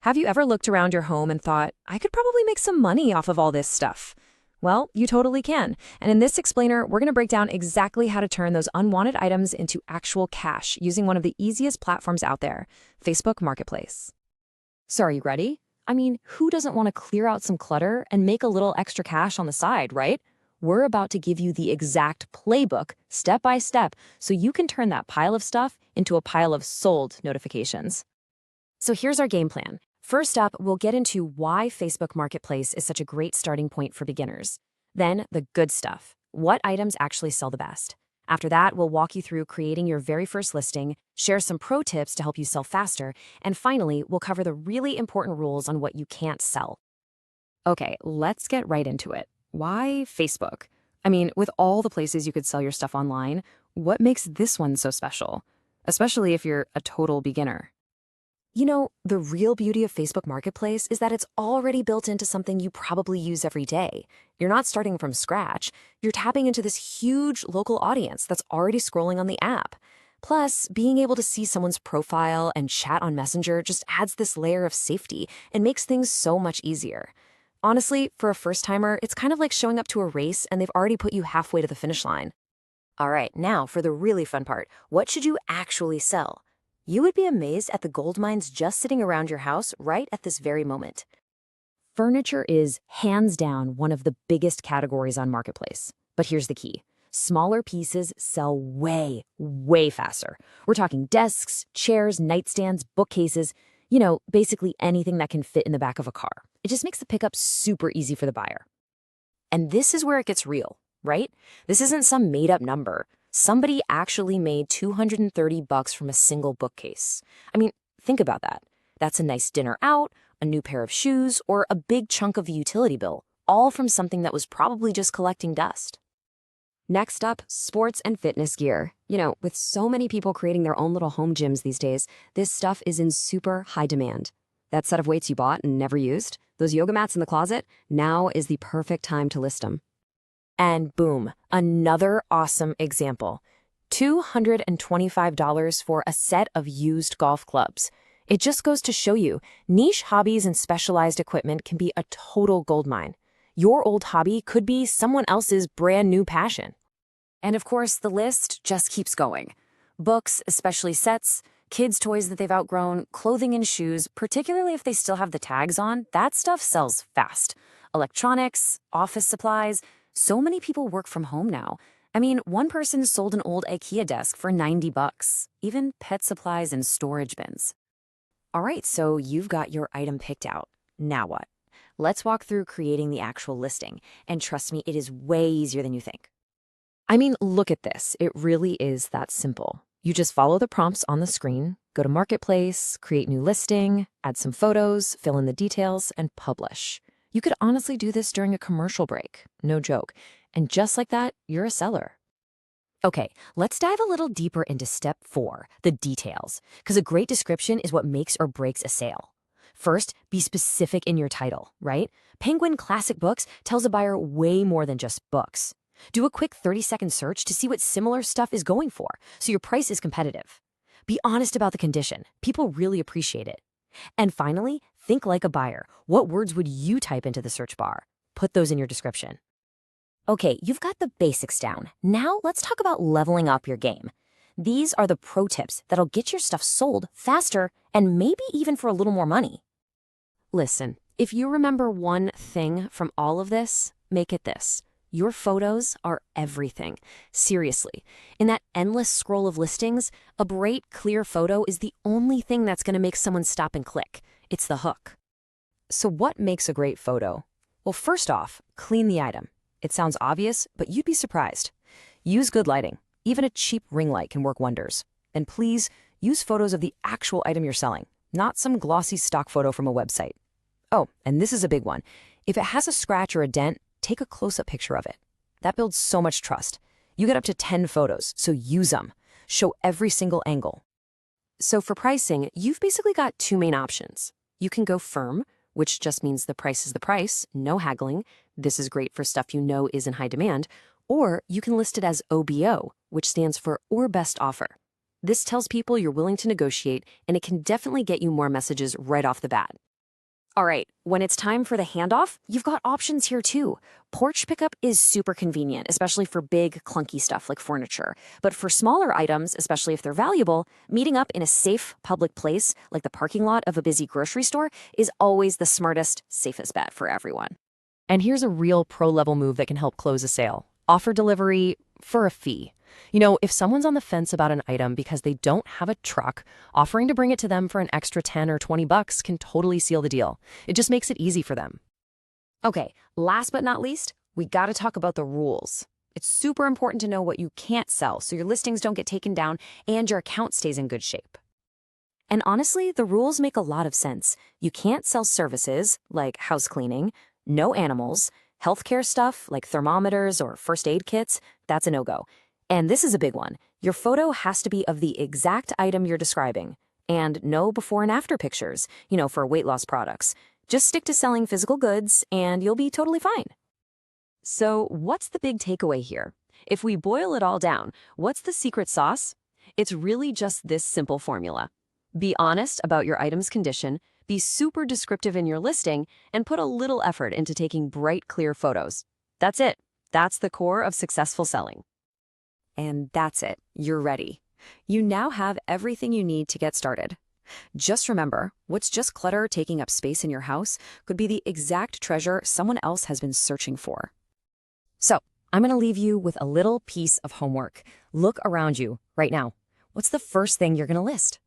Have you ever looked around your home and thought, I could probably make some money off of all this stuff? Well, you totally can. And in this explainer, we're going to break down exactly how to turn those unwanted items into actual cash using one of the easiest platforms out there, Facebook Marketplace. So are you ready? I mean, who doesn't want to clear out some clutter and make a little extra cash on the side, right? We're about to give you the exact playbook, step by step, so you can turn that pile of stuff into a pile of sold notifications. So here's our game plan. First up, we'll get into why Facebook Marketplace is such a great starting point for beginners. Then, the good stuff. What items actually sell the best? After that, we'll walk you through creating your very first listing, share some pro tips to help you sell faster, and finally, we'll cover the really important rules on what you can't sell. Okay, let's get right into it. Why Facebook? I mean, with all the places you could sell your stuff online, what makes this one so special? Especially if you're a total beginner. You know, the real beauty of Facebook Marketplace is that it's already built into something you probably use every day. You're not starting from scratch. You're tapping into this huge local audience that's already scrolling on the app. Plus, being able to see someone's profile and chat on Messenger just adds this layer of safety and makes things so much easier. Honestly, for a first-timer, it's kind of like showing up to a race and they've already put you halfway to the finish line. All right, now for the really fun part. What should you actually sell? You would be amazed at the gold mines just sitting around your house right at this very moment. Furniture is, hands down, one of the biggest categories on Marketplace. But here's the key. Smaller pieces sell way, way faster. We're talking desks, chairs, nightstands, bookcases, basically anything that can fit in the back of a car. It just makes the pickup super easy for the buyer. And this is where it gets real, right? This isn't some made-up number. Somebody actually made $230 from a single bookcase. I mean, think about that. That's a nice dinner out, a new pair of shoes, or a big chunk of a utility bill, all from something that was probably just collecting dust. Next up, sports and fitness gear. With so many people creating their own little home gyms these days, this stuff is in super high demand. That set of weights you bought and never used, those yoga mats in the closet, now is the perfect time to list them. And boom, another awesome example. $225 for a set of used golf clubs. It just goes to show you, niche hobbies and specialized equipment can be a total goldmine. Your old hobby could be someone else's brand new passion. And of course, the list just keeps going. Books, especially sets, kids' toys that they've outgrown, clothing and shoes, particularly if they still have the tags on, that stuff sells fast. Electronics, office supplies. So many people work from home now. I mean, one person sold an old IKEA desk for $90, even pet supplies and storage bins. All right, so you've got your item picked out. Now what? Let's walk through creating the actual listing. And trust me, it is way easier than you think. I mean, look at this. It really is that simple. You just follow the prompts on the screen, go to Marketplace, create new listing, add some photos, fill in the details, and publish. You could honestly do this during a commercial break, no joke. And just like that, you're a seller. Okay, let's dive a little deeper into step 4, the details, because a great description is what makes or breaks a sale. First, be specific in your title, right? Penguin Classic Books tells a buyer way more than just books. Do a quick 30-second search to see what similar stuff is going for, so your price is competitive. Be honest about the condition. People really appreciate it. And finally, think like a buyer. What words would you type into the search bar? Put those in your description. Okay, you've got the basics down. Now let's talk about leveling up your game. These are the pro tips that'll get your stuff sold faster and maybe even for a little more money. Listen, if you remember one thing from all of this, make it this. Your photos are everything. Seriously, in that endless scroll of listings, a bright, clear photo is the only thing that's going to make someone stop and click. It's the hook. So what makes a great photo? Well, first off, clean the item. It sounds obvious, but you'd be surprised. Use good lighting. Even a cheap ring light can work wonders. And please, use photos of the actual item you're selling, not some glossy stock photo from a website. Oh, and this is a big one. If it has a scratch or a dent, take a close-up picture of it. That builds so much trust. You get up to 10 photos, so use them. Show every single angle. So for pricing, you've basically got two main options. You can go firm, which just means the price is the price, no haggling. This is great for stuff you know is in high demand. Or you can list it as OBO, which stands for or best offer. This tells people you're willing to negotiate, and it can definitely get you more messages right off the bat. All right, when it's time for the handoff, you've got options here too. Porch pickup is super convenient, especially for big, clunky stuff like furniture. But for smaller items, especially if they're valuable, meeting up in a safe public place, like the parking lot of a busy grocery store, is always the smartest, safest bet for everyone. And here's a real pro-level move that can help close a sale. Offer delivery for a fee. If someone's on the fence about an item because they don't have a truck, offering to bring it to them for an extra 10 or 20 bucks can totally seal the deal. It just makes it easy for them. Okay, last but not least, we gotta talk about the rules. It's super important to know what you can't sell so your listings don't get taken down and your account stays in good shape. And honestly, the rules make a lot of sense. You can't sell services like house cleaning, no animals, healthcare stuff like thermometers or first aid kits, that's a no-go. And this is a big one. Your photo has to be of the exact item you're describing. And no before and after pictures, for weight loss products. Just stick to selling physical goods and you'll be totally fine. So what's the big takeaway here? If we boil it all down, what's the secret sauce? It's really just this simple formula. Be honest about your item's condition, be super descriptive in your listing, and put a little effort into taking bright, clear photos. That's it. That's the core of successful selling. And that's it. You're ready. You now have everything you need to get started. Just remember, what's just clutter taking up space in your house could be the exact treasure someone else has been searching for. So, I'm going to leave you with a little piece of homework. Look around you right now. What's the first thing you're going to list?